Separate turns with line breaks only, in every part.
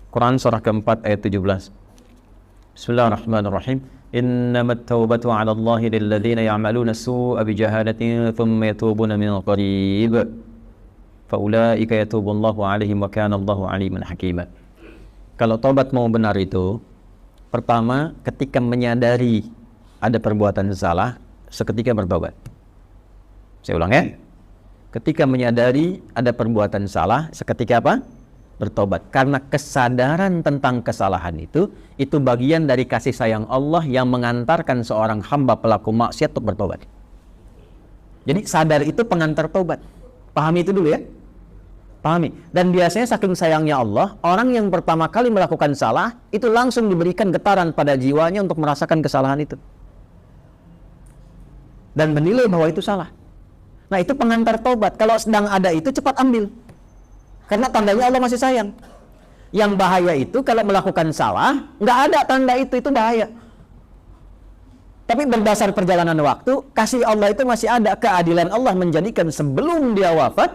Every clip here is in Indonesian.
Quran surah keempat ayat 17. Bismillahirrahmanirrahim. Innamat taubatu 'ala Allahi lilladzina ya'maluna as-su'a bijahalatin thumma yatubuna min qarib. Faulaika yatubullahu 'alaihim wa kana Allahu 'aliman hakima. Kalau taubat mau benar itu, pertama ketika menyadari ada perbuatan salah, seketika bertobat. Saya ulang ya. Ketika menyadari ada perbuatan salah, seketika apa? Bertobat. Karena kesadaran tentang kesalahan itu bagian dari kasih sayang Allah yang mengantarkan seorang hamba pelaku maksiat untuk bertobat. Jadi sadar itu pengantar tobat. Pahami itu dulu ya. Pahami. Dan biasanya saking sayangnya Allah, orang yang pertama kali melakukan salah itu langsung diberikan getaran pada jiwanya untuk merasakan kesalahan itu dan menilai bahwa itu salah. Nah, itu pengantar tobat. Kalau sedang ada itu cepat ambil, karena tandanya Allah masih sayang. Yang bahaya itu kalau melakukan salah nggak ada tanda itu bahaya. Tapi berdasar perjalanan waktu, kasih Allah itu masih ada. Keadilan Allah menjadikan sebelum dia wafat,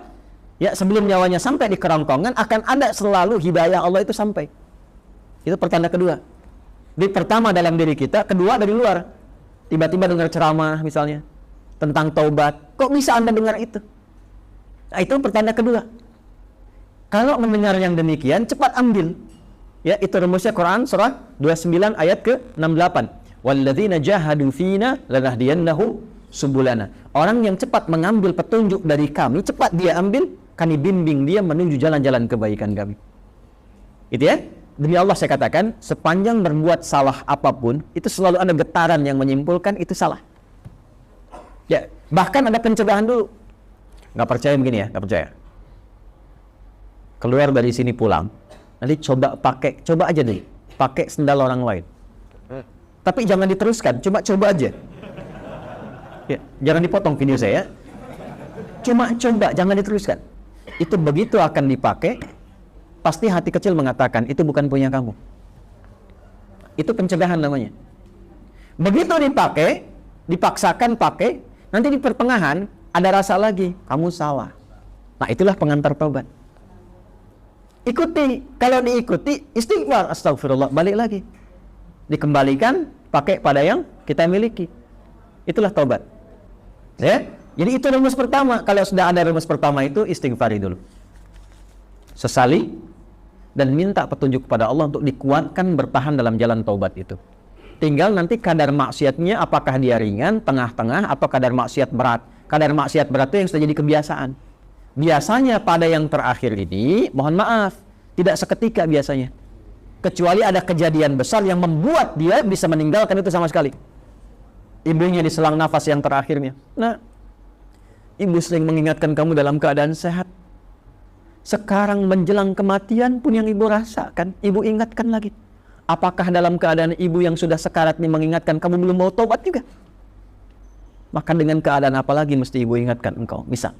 ya sebelum nyawanya sampai di kerongkongan, akan ada selalu hidayah Allah itu sampai. Itu pertanda kedua. Di pertama dalam diri kita, kedua dari luar. Tiba-tiba dengar ceramah misalnya tentang taubat, kok bisa Anda dengar itu? Nah, itu pertanda kedua. Kalau mendengar yang demikian, cepat ambil. Ya, itu rumusnya Quran surah 29 ayat ke-68. Walladzina jahadu fina lanahdiyannahum subulana. Orang yang cepat mengambil petunjuk dari kami, cepat dia ambil, kami bimbing dia menuju jalan-jalan kebaikan kami. Itu ya. Demi Allah saya katakan, sepanjang berbuat salah apapun, itu selalu ada getaran yang menyimpulkan itu salah. Ya, bahkan ada pencegahan dulu. Nggak percaya begini ya, nggak percaya. Keluar dari sini pulang, nanti coba aja deh, pakai sendal orang lain. Tapi jangan diteruskan, coba aja. Ya, jangan dipotong video saya. Cuma coba, jangan diteruskan. Itu begitu akan dipakai, pasti hati kecil mengatakan itu bukan punya kamu. Itu pencegahan namanya. Begitu dipakai, dipaksakan pakai, nanti di pertengahan ada rasa lagi, kamu salah. Nah, itulah pengantar taubat. Ikuti, kalau diikuti istighfar, astagfirullah, balik lagi. Dikembalikan pakai pada yang kita miliki. Itulah taubat. Ya? Jadi itu rumus pertama. Kalau sudah ada rumus pertama itu istighfari dulu. Sesali dan minta petunjuk kepada Allah untuk dikuatkan bertahan dalam jalan taubat itu. Tinggal nanti kadar maksiatnya apakah dia ringan, tengah-tengah, atau kadar maksiat berat. Kadar maksiat berat itu yang sudah jadi kebiasaan. Biasanya pada yang terakhir ini, mohon maaf, tidak seketika biasanya. Kecuali ada kejadian besar yang membuat dia bisa meninggalkan itu sama sekali. Ibunya diselang nafas yang terakhirnya. Nah, ibu sering mengingatkan kamu dalam keadaan sehat. Sekarang menjelang kematian pun yang ibu rasakan, ibu ingatkan lagi. Apakah dalam keadaan ibu yang sudah sekarat ini mengingatkan kamu belum mau tobat juga? Maka dengan keadaan apa lagi mesti ibu ingatkan engkau? Misal.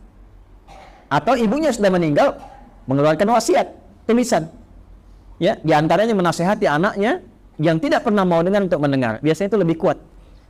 Atau ibunya sudah meninggal, mengeluarkan wasiat, tulisan. Ya, diantaranya menasehati anaknya yang tidak pernah mau dengar untuk mendengar. Biasanya itu lebih kuat.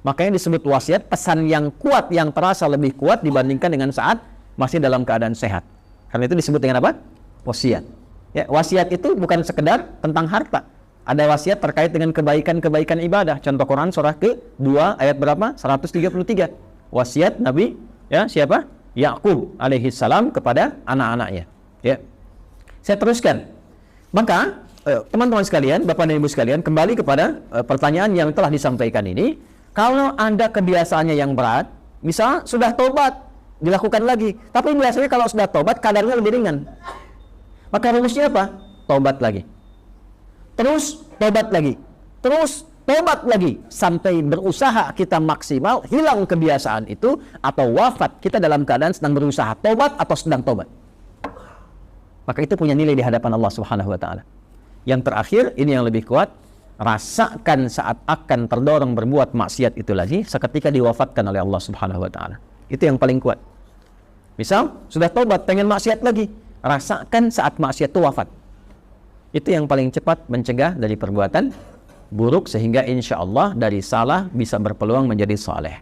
Makanya disebut wasiat, pesan yang kuat, yang terasa lebih kuat dibandingkan dengan saat masih dalam keadaan sehat. Karena itu disebut dengan apa? Wasiat. Ya, wasiat itu bukan sekedar tentang harta. Ada wasiat terkait dengan kebaikan-kebaikan ibadah. Contoh Quran surah ke-2 ayat berapa? 133. Wasiat Nabi ya siapa? Yakub alaihi salam kepada anak-anaknya. Ya. Saya teruskan. Maka teman-teman sekalian, Bapak dan Ibu sekalian, kembali kepada pertanyaan yang telah disampaikan ini. Kalau Anda kebiasaannya yang berat, misal sudah tobat, dilakukan lagi. Tapi biasanya kalau sudah tobat kadarnya lebih ringan. Maka rumusnya apa? Tobat lagi. Terus tobat lagi. Terus tobat lagi sampai berusaha kita maksimal hilang kebiasaan itu, atau wafat kita dalam keadaan sedang berusaha tobat atau sedang tobat. Maka itu punya nilai di hadapan Allah Subhanahu wa taala. Yang terakhir ini yang lebih kuat, rasakan saat akan terdorong berbuat maksiat itu lagi seketika diwafatkan oleh Allah Subhanahu wa taala. Itu yang paling kuat. Misal sudah tobat pengen maksiat lagi, rasakan saat maksiat itu wafat. Itu yang paling cepat mencegah dari perbuatan buruk, sehingga insya Allah dari salah bisa berpeluang menjadi saleh.